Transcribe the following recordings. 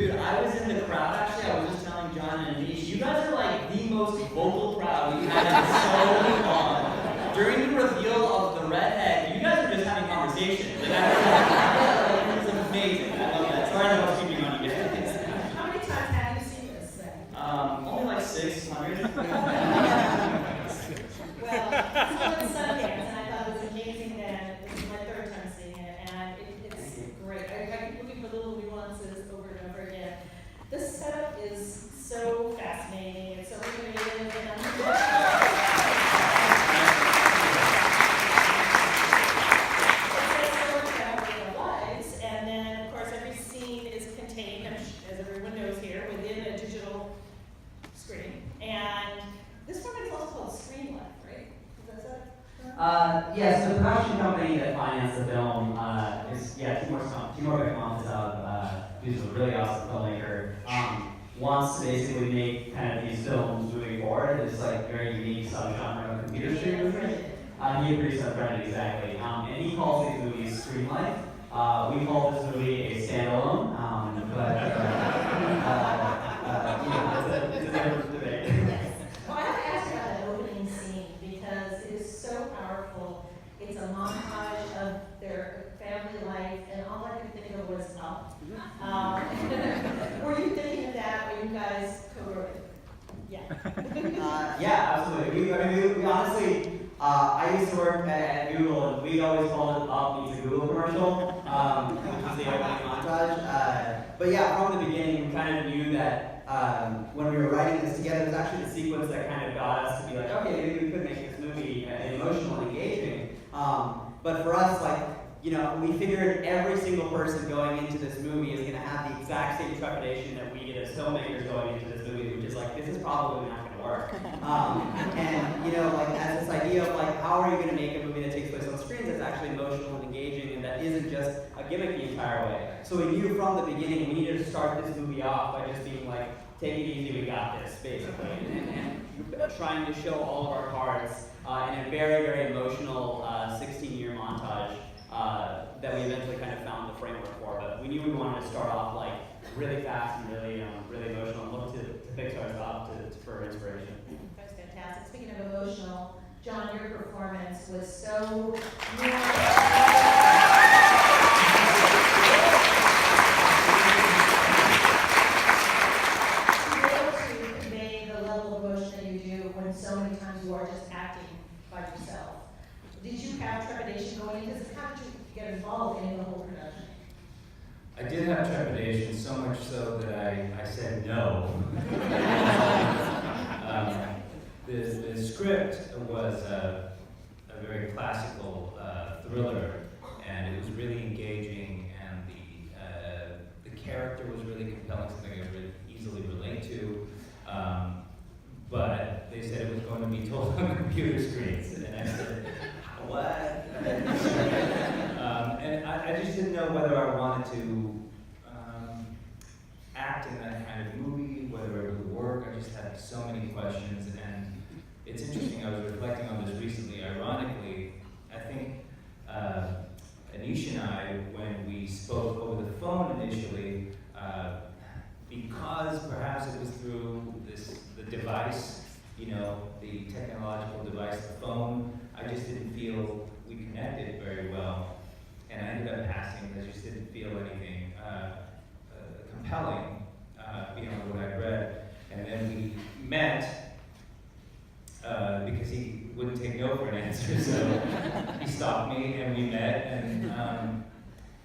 Dude, I was in the crowd actually. I was just telling John and Aneesh, you guys are like the most vocal crowd we've had in so long. During the reveal of the redhead, you guys were just having conversations. Like, it was amazing. I love that. Sorry I was keeping on you guys. How many times have you seen this thing? Only like 600. Well, I saw it in Sundance, and I thought it was amazing that this is my third time seeing it, and it's great. I keep looking for the little nuances over and over again. This setup is so fascinating, it's so creative, and and then, of course, every scene is contained, as everyone knows here, within a digital screen. And this one is also called Screen Life, right? Is that Yes, the production company that financed the film is Timur Bekmambetov, who's a really awesome filmmaker. Wants to basically make kind of these films moving forward. It's like very unique subgenre of computer stream movement. He produced that friend exactly, and he calls these movies Screen Life. We call this movie a standalone, but it's a different debate. Yes. Well, I have to ask you about that opening scene because it is so powerful. It's a montage of their family life, and all I could think of was up. Were you thinking of that when you guys co-wrote it? Yeah. Yeah, absolutely. We honestly, I used to work at Google, and we always called it Up Meets a Google commercial, which was the opening montage. But yeah, from the beginning, we kind of knew that when we were writing this together, it was actually the sequence that kind of got us to be like, okay, maybe we could make this movie emotional and engaging. But for us, like, we figured every single person going into this movie is going to have the exact same trepidation that we did as filmmakers going into this movie, which is like, this is probably not going to work. And like as this idea of like, how are you going to make a movie that takes place on screens that's actually emotional and engaging and that isn't just a gimmick the entire way. So we knew from the beginning we needed to start this movie off by just being like, take it easy, we got this, basically, and trying to show all of our cards in a very, very emotional 16-year montage. That we eventually kind of found the framework for, but we knew we wanted to start off like really fast and really emotional and look to Pixar's up for inspiration. That's fantastic. Speaking of emotional, John, your performance was so to convey the level of emotion that you do when so many times you are just acting by yourself. Did you have trepidation going into this? How did you get involved in the whole production? I did have trepidation, so much so that I said no. The script was a very classical thriller, and it was really engaging, and the character was really compelling, something I could easily relate to. But they said it was going to be told on computer screens, and I said, what? And I just didn't know whether I wanted to act in that kind of movie, whether it would work. I just had so many questions, and it's interesting, I was reflecting on this recently. Ironically, I think Aneesh and I, when we spoke over the phone initially, because perhaps it was through the device, the technological device, the phone, I just didn't feel we connected very well. And I ended up passing because I just didn't feel anything compelling beyond what I'd read. And then we met because he wouldn't take no for an answer, so he stopped me and we met.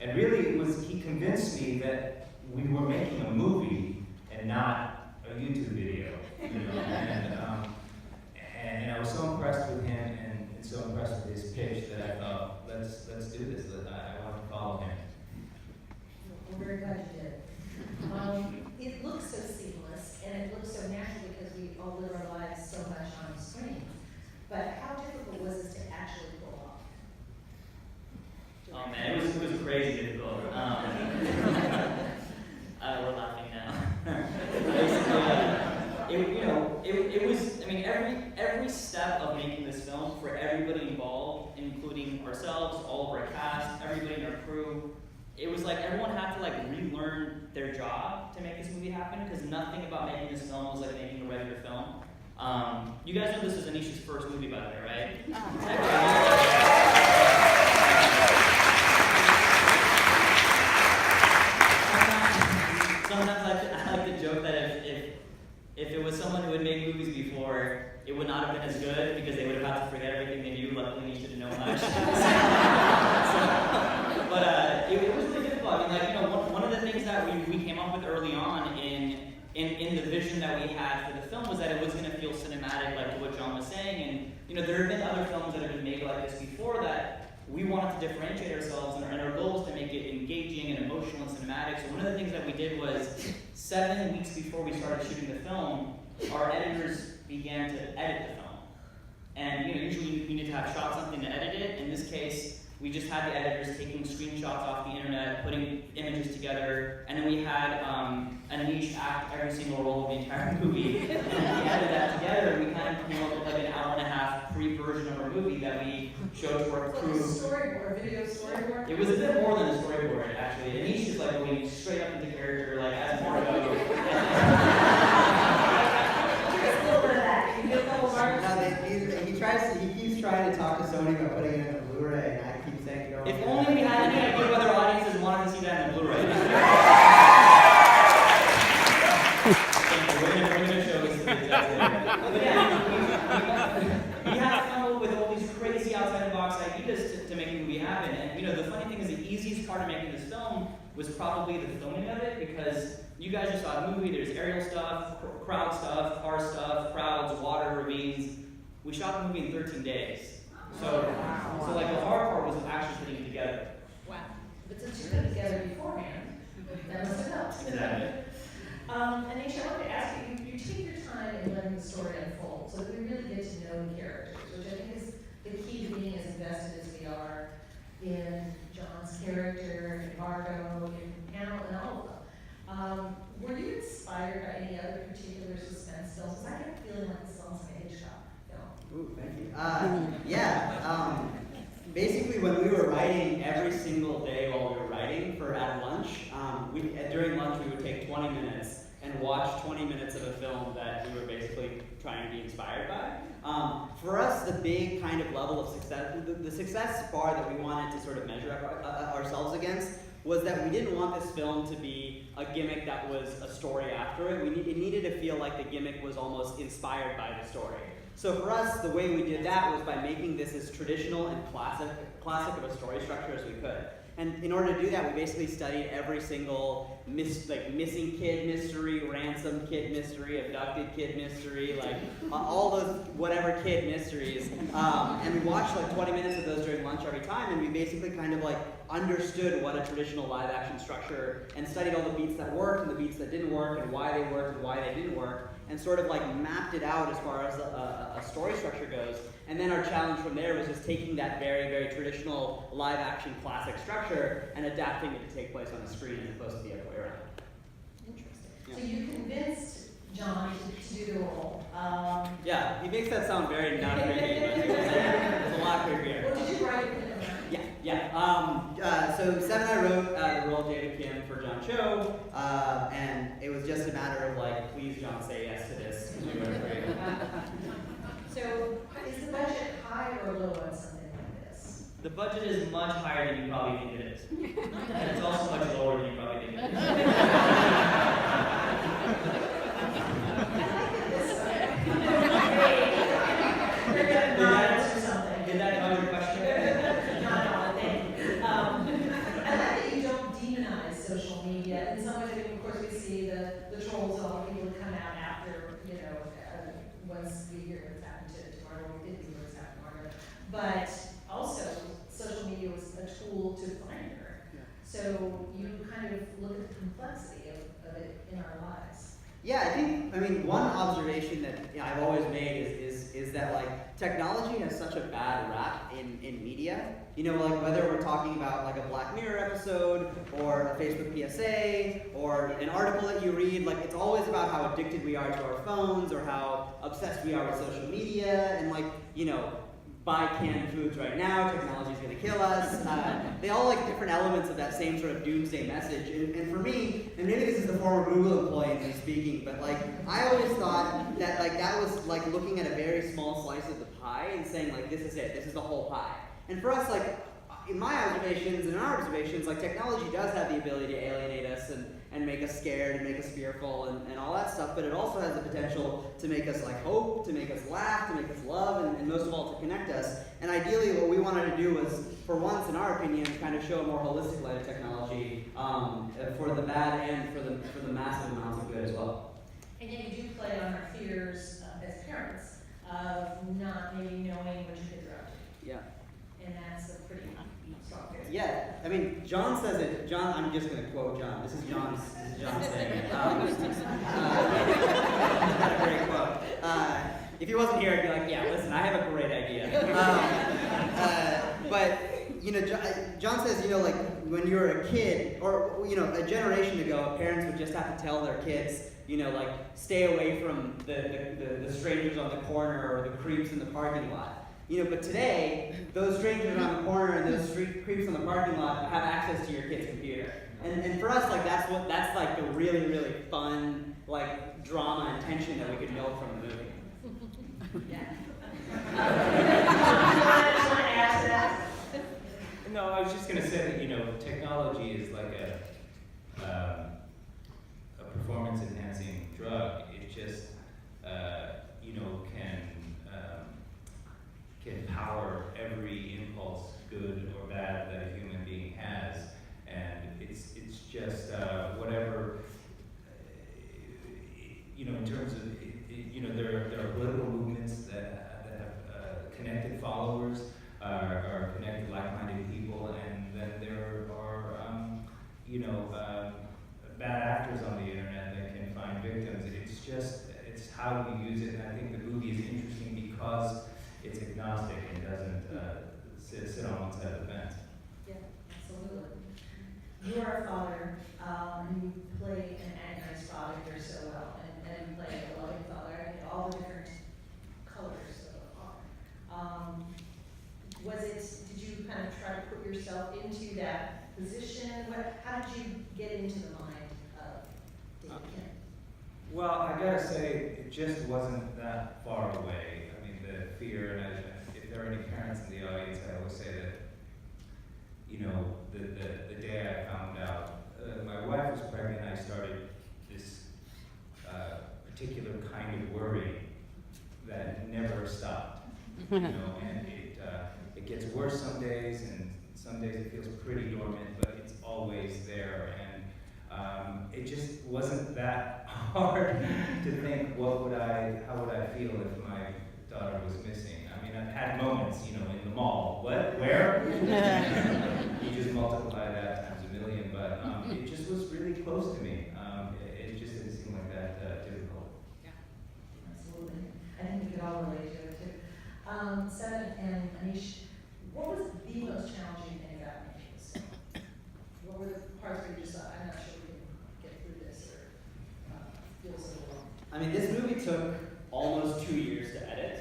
And really, he convinced me that we were making a movie and not a YouTube video. And I was so impressed with him and so impressed with his pitch that I thought, let's do this. I want to follow him. We're very glad you did. It looks so seamless and it looks so natural because we all live our lives so much on screen. But how difficult was this to actually pull off? Oh man, it was crazy difficult. We're laughing now. It was. I mean, every step of making this film for everybody involved, including ourselves, all of our cast, everybody in our crew, everyone had to like relearn their job to make this movie happen, because nothing about making this film was like making a regular film. You guys know this was Aneesh's first movie, by the way, right? Sometimes I like to joke that if it was someone who had made movies before, it would not have been as good because they would have had to forget everything they knew. Luckily, Aneesh didn't know much. But it was really difficult. I mean, like, you know, one of the things that we came up with early on in the vision that we had for the film was that it was going to feel cinematic, like what John was saying. And you know, there have been other films that have been made like this before that we wanted to differentiate ourselves, and our goal was to make it engaging and emotional and cinematic. So one of the things that we did was 7 weeks before we started shooting the film, our editors began to edit the film. And you know, usually you need to have shot something to edit it. In this case, we just had the editors taking screenshots off the internet, putting images together, and then we had Aneesh act every single role of the entire movie. And we added that together, and we kind of came up with like an hour-and-a-half pre-version of our movie that we showed to our crew. Like a storyboard, video storyboard? It was a bit more than a storyboard, actually. Aneesh is like going straight up into character, like as Margot. He keeps trying to talk to Sony about putting it in a Blu-ray, and I keep saying go. If only we had any idea whether audiences wanted to see that in the Blu-ray. We're gonna show this to the execs later. But yeah, we had to come up with all these crazy outside-the-box ideas to make the movie happen. And you know, the funny thing is, the easiest part of making this film was probably the filming of it, because you guys just saw the movie. There's aerial stuff, crowd stuff, car stuff, crowds, water, ravines. We shot the movie in 13 days. So like the hard part was actually putting it together. Wow. But since you put it together beforehand, that must have helped. Exactly. Aneesh, I wanted to ask you, you take your time in letting the story unfold so that we really get to know the characters, which I think is the key to being as invested as we are in John's character, in Margot, in Hannah, and all of them. Were you inspired by any other particular suspense films? Because I kept feeling like this sounds like a Hitchcock film. Ooh, thank you. Basically, when we were writing every single day while we were writing at lunch, during lunch we would take 20 minutes and watch 20 minutes of a film that we were basically trying to be inspired by. For us, the big kind of level of success, the success bar that we wanted to sort of measure ourselves against was that we didn't want this film to be a gimmick that was a story after it. It needed to feel like the gimmick was almost inspired by the story. So for us, the way we did that was by making this as traditional and classic of a story structure as we could. And in order to do that, we basically studied every single missing kid mystery, ransom kid mystery, abducted kid mystery, like all those whatever kid mysteries. And we watched like 20 minutes of those during lunch every time, and we basically kind of like understood what a traditional live action structure, and studied all the beats that worked and the beats that didn't work, and why they worked and why they didn't work, and sort of like mapped it out as far as a story structure goes. And then our challenge from there was just taking that very, very traditional live action classic structure and adapting it to take place on the screen as opposed to the other way around. Interesting. Yeah. So you convinced John to do the role. Yeah, he makes that sound very not creepy, but it was a lot creepier. Or did you write it with him? Yeah. So Sev and I wrote the role of Jada Kim for John Cho, and it was just a matter of like, please John, say yes to this. We were afraid. So is the budget high or low on something like this? The budget is much higher than you probably think it is. And it's also much lower than you probably think it is. I like this. We're gonna answer something. Did that cover your question? Not at all, thank you. I like that you don't demonize social media. In some ways, I mean, of course, we see the trolls and all the people that come out after, once we hear what's happened to Margot, we didn't hear what's happened to Margot. But also, social media was a tool to find her. Yeah. So you kind of look at the complexity of it in our lives. Yeah, I mean, one observation that I've always made is that like technology has such a bad rap in media. Like whether we're talking about like a Black Mirror episode or a Facebook PSA or an article that you read, like it's always about how addicted we are to our phones or how obsessed we are with social media, and like, buy canned foods right now, technology is going to kill us. They all like different elements of that same sort of doomsday message. And for me, and maybe this is the former Google employee in me speaking, but like I always thought that like that was like looking at a very small slice of the pie and saying like this is it, this is the whole pie. And for us, like in my observations and in our observations, like technology does have the ability to alienate us and make us scared and make us fearful and all that stuff, but it also has the potential to make us like hope, to make us laugh, to make us love, and most of all to connect us. And ideally what we wanted to do was, for once in our opinion, kind of show a more holistic light of technology for the bad and for the massive amounts of good as well. And yet you do play on our fears as parents of not maybe knowing what your kids are up to. Yeah. And that's a pretty strong fear. Yeah, I mean, John says it. John, I'm just going to quote John. This is John saying it. He's got a great quote. If he wasn't here, I'd be like, yeah, listen, I have a great idea. But you know, John says, you know, like when you were a kid, or you know, a generation ago, parents would just have to tell their kids, you know, like stay away from the strangers on the corner or the creeps in the parking lot. You know, but today, those strangers on the corner and those street creeps in the parking lot have access to your kid's computer. And for us, like that's like the really, really fun, like drama and tension that we could milk from the movie. Yeah. You want to add to that? No, I was just going to say that, you know, technology is like a performance-enhancing drug. It just, you know, can power every impulse, good or bad, that a human being has, and it's just whatever, you know, in terms of, you know, there are political movements that have connected followers, are connected like-minded people, and then there are, you know, bad actors on the internet that can find victims. It's how you use it, and I think the movie is interesting because it's agnostic and doesn't sit on one side of the fence. Yeah, absolutely. You are a father, and you play an agonized father here so well, and you play a loving father, and all the different colors of a father. Did you kind of try to put yourself into that position? How did you get into the mind of David Kim? Well, I gotta say, it just wasn't that far away. I mean, the fear, and if there are any parents in the audience, I always say that, you know, the day I found out, my wife was pregnant, I started this particular kind of worry that never stopped, you know, and it gets worse some days, and some days it feels pretty dormant, but it's always there, and it just wasn't that hard to think, how would I feel if my daughter was missing? I mean, I've had moments, you know, in the mall. What? Where? You just multiply that times a million, but it just was really close to me. It just didn't seem like that difficult. Yeah, absolutely. I think we could all relate to it too. Sev and Aneesh, what was the most challenging thing about making this film? What were the parts where you just thought, I'm not sure we can get through this, or feels overwhelmed? I mean, this movie took almost 2 years to edit.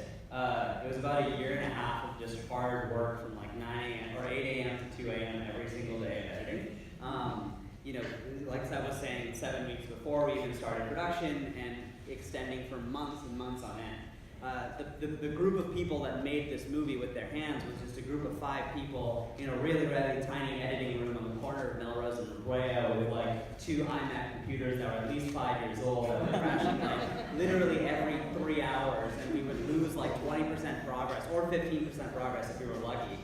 It was about a year and a half of just hard work from like 9 a.m. or 8 a.m. to 2 a.m. every single day of editing. You know, like Seb was saying, 7 weeks before we even started production and extending for months and months on end. The group of people that made this movie with their hands was just a group of 5 people in a really, really tiny editing room on the corner of Melrose and La Brea with like 2 iMac computers that were at least 5 years old that were crashing like literally every 3 hours, and we would lose like 20% progress or 15% progress if we were lucky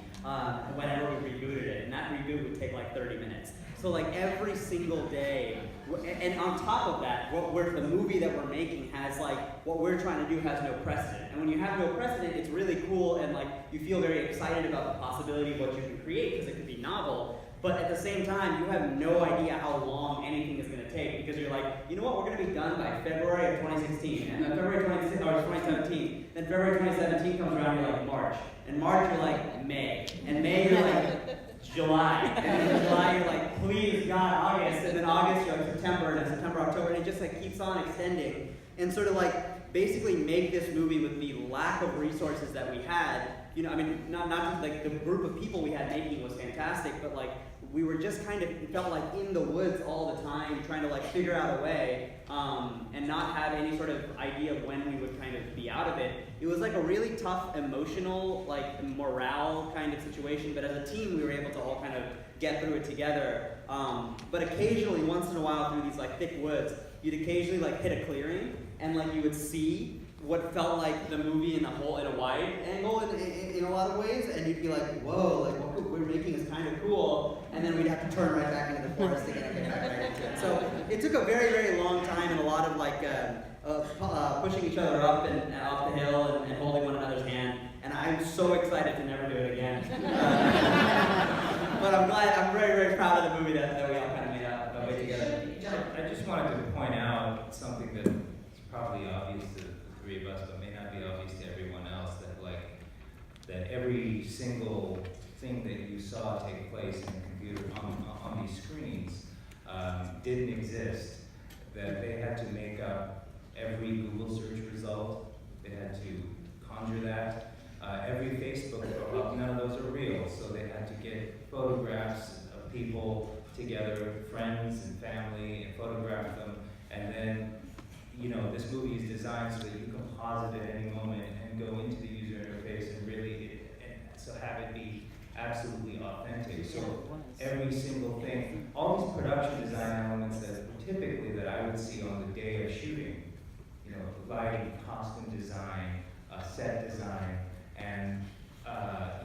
whenever we rebooted it, and that reboot would take like 30 minutes. So like every single day, and on top of that, the movie that we're making has like, what we're trying to do has no precedent. And when you have no precedent, it's really cool and like you feel very excited about the possibility of what you can create because it could be novel. But at the same time, you have no idea how long anything is going to take because you're like, you know what, we're going to be done by February of 2016, and then February 2017. Then February 2017 comes around, you're like March. And March, you're like May. And May, you're like July. And then July, you're like, please God, August. And then August, you're like September, and then September, October, and it just like keeps on extending. And sort of like, basically make this movie with the lack of resources that we had. You know, I mean, not just like the group of people we had making was fantastic, but like we were just kind of, it felt like in the woods all the time, trying to like figure out a way, and not have any sort of idea of when we would kind of be out of it. It was like a really tough emotional, like morale kind of situation, but as a team we were able to all kind of get through it together. But occasionally, once in a while, through these like thick woods, you'd occasionally like hit a clearing, and like you would see what felt like the movie in a wide angle in a lot of ways, and you'd be like, whoa, like what we're making is kind of cool, and then we'd have to turn right back into the forest again and get back right into it. So it took a very, very long time and a lot of like pushing each other up and off the hill and holding one another's hand, and I'm so excited to never do it again. But I'm very, very proud of the movie that we all kind of made our way together. I just wanted to point out something that is probably obvious to the three of us, but may not be obvious to everyone else, that every single thing that you saw take place in the computer on these screens didn't exist. That they had to make up every Google search result. They had to conjure that. Every Facebook profile, none of those are real, so they had to get photographs of people together, friends and family, and photograph them, and then, you know, this movie is designed so that you can pause it at any moment and go into the user interface and really, so have it be absolutely authentic. So every single thing, all these production design elements that I would see on the day of shooting, you know, lighting, costume design, set design, and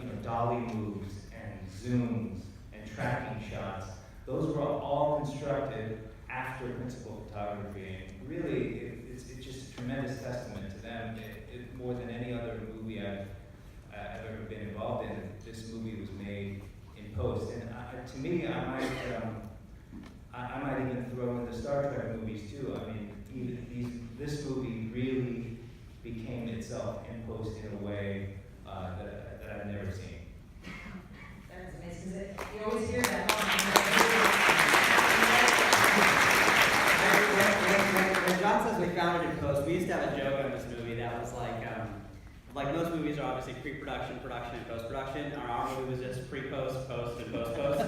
you know, dolly moves and zooms and tracking shots, those were all constructed after principal photography. And really, it's just a tremendous testament to them. More than any other movie I've ever been involved in, this movie was made in post. And to me, I might even throw in the Star Trek movies too. I mean, this movie really became itself in post in a way that I've never seen. That's amazing. You always hear that. When John says we found it in post, we used to have a joke on this movie that was like most movies are obviously pre-production, production, and post-production. Our movie was just pre-post, post, and post-post.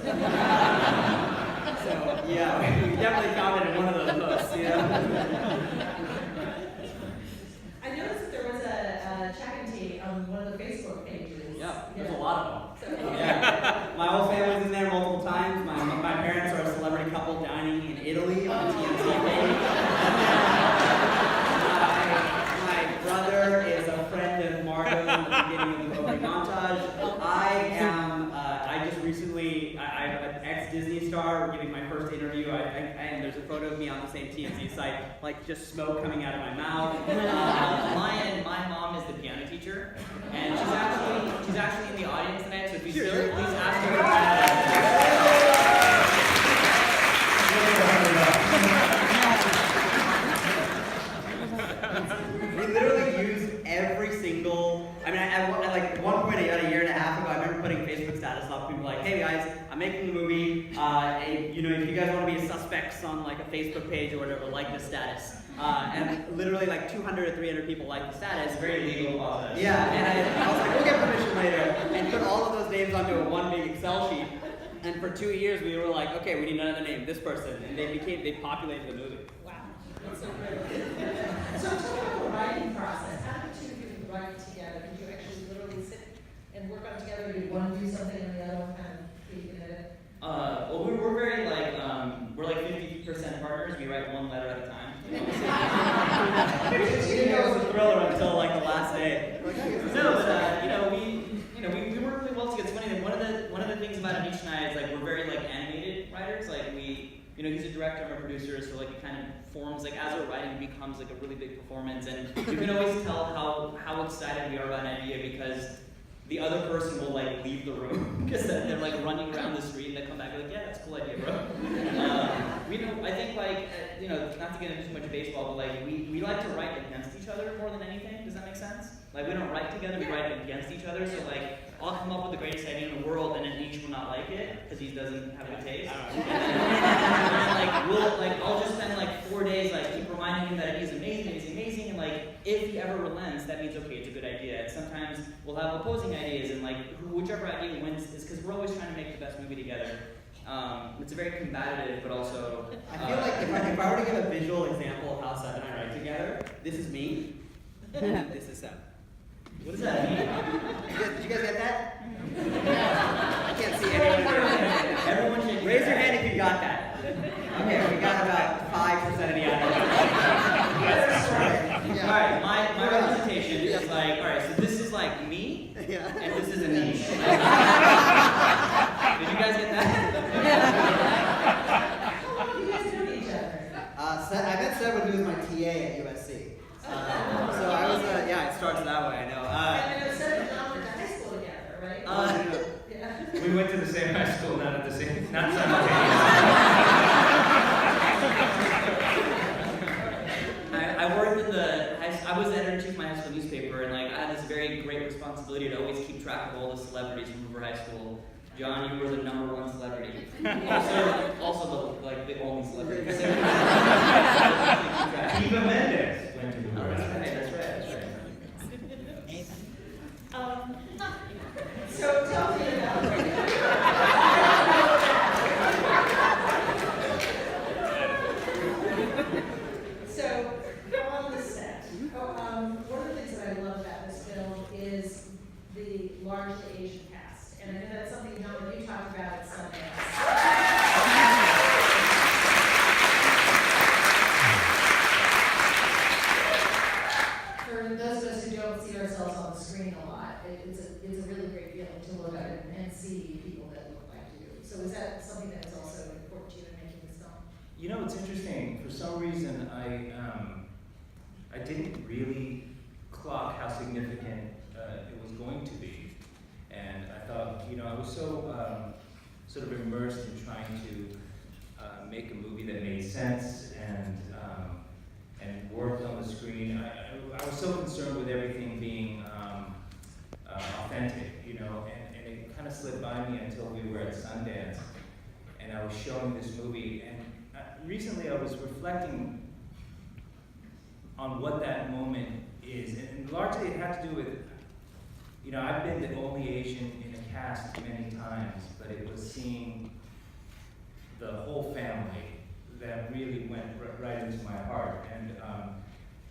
So yeah, we definitely found it in one of those posts, you know. I noticed that there was a Chaganty on one of the Facebook pages. Yeah, there's a lot of them. So, Yeah, my whole family's in there multiple times. My parents are a celebrity couple dining in Italy on the TMZ page. My brother is a friend of Margot in the beginning of the opening montage. I'm an ex-Disney star. We're giving my first interview, and there's a photo of me on the same TMZ site, like just smoke coming out of my mouth. My mom is the piano teacher, and she's actually in the audience tonight. So if you see her, please ask her. We literally use every single. I mean, at one point about a year and a half ago, I remember putting Facebook status up. People were like, "Hey guys, I'm making a movie. You know, if you guys want to be suspects on like a Facebook page or whatever, like the status." And literally like 200 or 300 people liked the status. Very legal process. Yeah, and I was like, we'll get permission later, and put all of those names onto a one big Excel sheet. And for 2 years, we were like, okay, we need another name, this person, and they populated the movie. wow, that's so great. So tell me about the writing process. How did you two write together? Did you actually literally sit and work on it together? Did one do something and the other one kind of tweak and edit? Well, we're very like, we're like 50% partners. We write one letter at a time. We didn't know it was a thriller until like the last day. No, but we work really well together. It's funny that one of the things about Aneesh and I is like we're very like animated writers. Like he's a director, I'm a producer, so like it kind of forms like as we're writing, it becomes like a really big performance, and you can always tell how excited we are about an idea because the other person will like leave the room because they're like running around the street and they come back and like, yeah, that's a cool idea, bro. I think like not to get into too much baseball, but like we like to write against each other more than anything. Does that make sense? Like we don't write together, we write against each other. So like I'll come up with the greatest idea in the world, and then Aneesh will not like it because he doesn't have a taste. And then I'll just spend like 4 days like keep reminding him that he's amazing, and like if he ever relents, that means, okay, it's a good idea. And sometimes we'll have opposing ideas, and like whichever idea wins is because we're always trying to make the best movie together. It's a very combative, but also. I feel like if I were to give a visual example of how Sev and I write together, this is me, and this is Sev. What does that mean? Did you guys get that? I can't see anyone. Everyone should Raise your hand if you got that. Okay, we got about 5% of the audience. All right, my representation is like, all right, so this is like me, and this is Aneesh. Did you guys get that? How long do you guys know each other? I met Sev when he was my TA at USC. So I was, yeah, it starts that way, I know. And I know Sev and John went to high school together, right? Yeah. We went to the same high school, not at the same, not simultaneously. I worked in I was the editor-in-chief of my high school newspaper, and like I had this very great responsibility to always keep track of all the celebrities from Hoover High School. John, you were the #1 celebrity. Also the only celebrity. Eva Mendes went to Hoover. That's right. So tell me about So on the set, one of the things that I love about this film is the largely Asian cast, and I know that's something, John, that you talked about at Sundance. For those of us who don't see ourselves on the screen a lot, it's a really great feeling to look at it and see people that look like you. So is that something that was also important to you in making this film? You know, it's interesting. For some reason, I didn't really clock how significant it was going to be, and I thought, you know, I was so sort of immersed in trying to make a movie that made sense and worked on the screen. I was so concerned with everything being authentic, you know, and it kind of slid by me until we were at Sundance, and I was showing this movie, and recently I was reflecting on what that moment is, and largely it had to do with, you know, I've been the only Asian in a cast many times, but it was seeing the whole family that really went right into my heart, and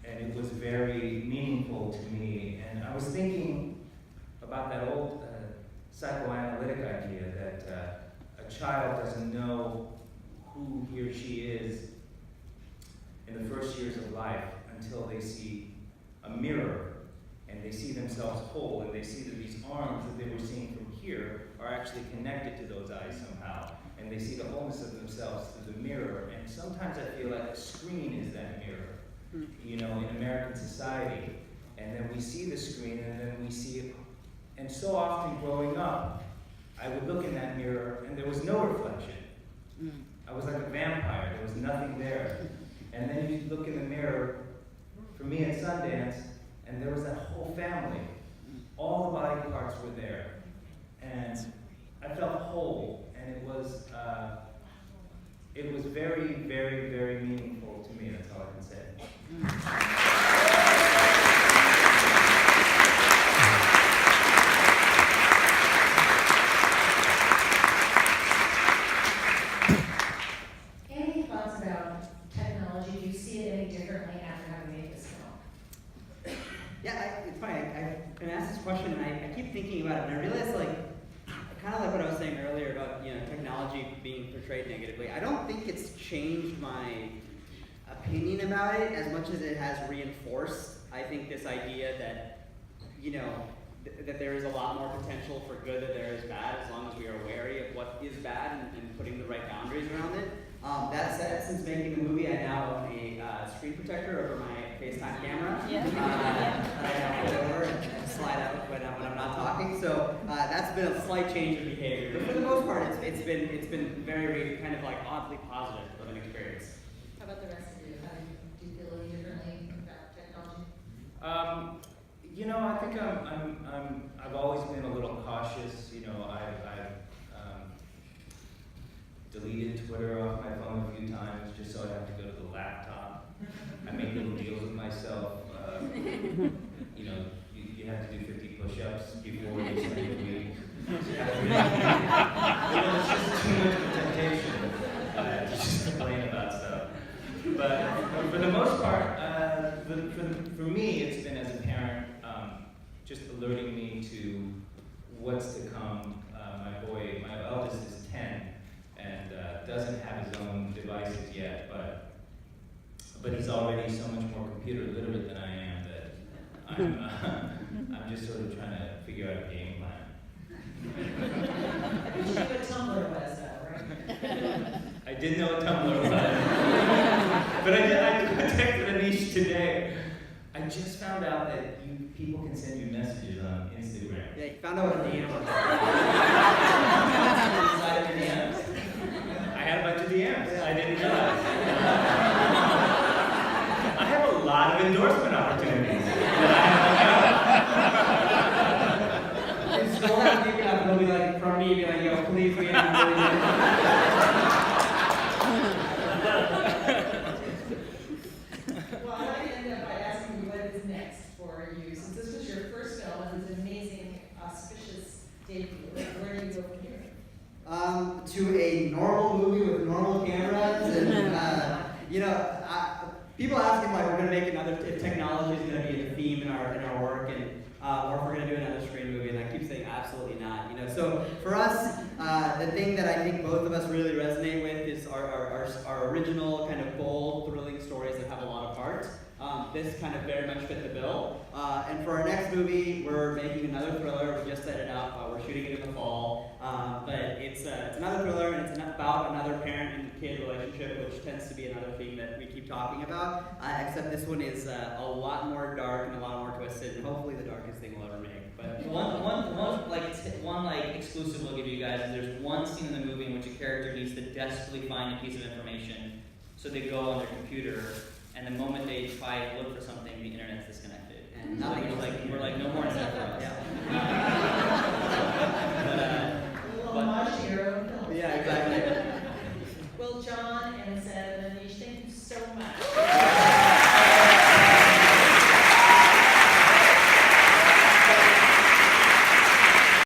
it was very meaningful to me. And I was thinking about that old psychoanalytic idea that a child doesn't know who he or she is in the first years of life until they see a mirror and they see themselves whole, and they see that these arms that they were seeing from here are actually connected to those eyes somehow, and they see the wholeness of themselves through the mirror. And sometimes I feel like a screen is that mirror, you know, in American society. And then we see the screen, and then we see it. And so often growing up, I would look in that mirror and there was no reflection. I was like a vampire, there was nothing there. And then you look in the mirror, for me at Sundance, and there was that whole family. All the body parts were there. And I felt whole, and it was very, very, very meaningful to me, that's all I can say. Any thoughts about technology? Do you see it any differently after having made this film? Yeah, it's funny. I've been asked this question, and I keep thinking about it, and I realize, like, kind of like what I was saying earlier about, you know, technology being portrayed negatively. I don't think it's changed my opinion about it as much as it has reinforced, I think, this idea that, you know, that there is a lot more potential for good than there is bad, as long as we are wary of what is bad and putting the right boundaries around it. That said, since making the movie, I now own a screen protector over my FaceTime camera. That I now put over and slide out when I'm not talking. So that's been a slight change of behavior. But for the most part, it's been very kind of like oddly positive of an experience. How about the rest of you? How do you feel any differently about technology? You know, I think I've always been a little cautious. You know, I've deleted Twitter off my phone a few times just so I have to go to the laptop. I make little deals with myself. you know, you have to do 50 push-ups before you start your week. You know, it's just too much of a temptation to just complain about stuff. But for the most part, for me, it's been as a parent, just alerting me to what's to come. My eldest is 10 and doesn't have his own devices yet, but he's already so much more computer literate than I am that I'm just sort of trying to figure out a game plan. You knew what Tumblr was, though, right? I did know what Tumblr was, but I contacted Aneesh today. I just found out that people can send you messages on Instagram. Yeah, you found out what the DM was. Inside of your DMs. I had a bunch of DMs. I didn't realize. I have a lot of endorsement opportunities. You scroll down deep enough, it'll be like, from me, be like, yo, please, we have to Well, I'd like to end up by asking you what is next for you. Since this was your first film and it's an amazing, auspicious debut, where do you go from here? To a normal movie with normal cameras, and you know, people ask if like we're gonna make another, if technology is gonna be a theme in our work, and or if we're gonna do another screen movie, and I keep saying absolutely not. You know, so for us, the thing that I think both of us really resonate with is our original kind of bold, thrilling stories that have a lot of heart. This kind of very much fit the bill. And for our next movie, we're making another thriller. We just set it up. We're shooting it in the fall. But it's another thriller, and it's about another parent and kid relationship, which tends to be another theme that we keep talking about. Except this one is a lot more dark and a lot more twisted, and hopefully the darkest thing we'll ever make. But One exclusive we'll give you guys is there's one scene in the movie in which a character needs to desperately find a piece of information, so they go on their computer, and the moment they try to look for something, the internet's disconnected. And So nothing we're else like, can we're hear. like, no more internet for us. Yeah. A little homage to your own film. Yeah, exactly. Well, John and Sev and Aneesh, thank you so much.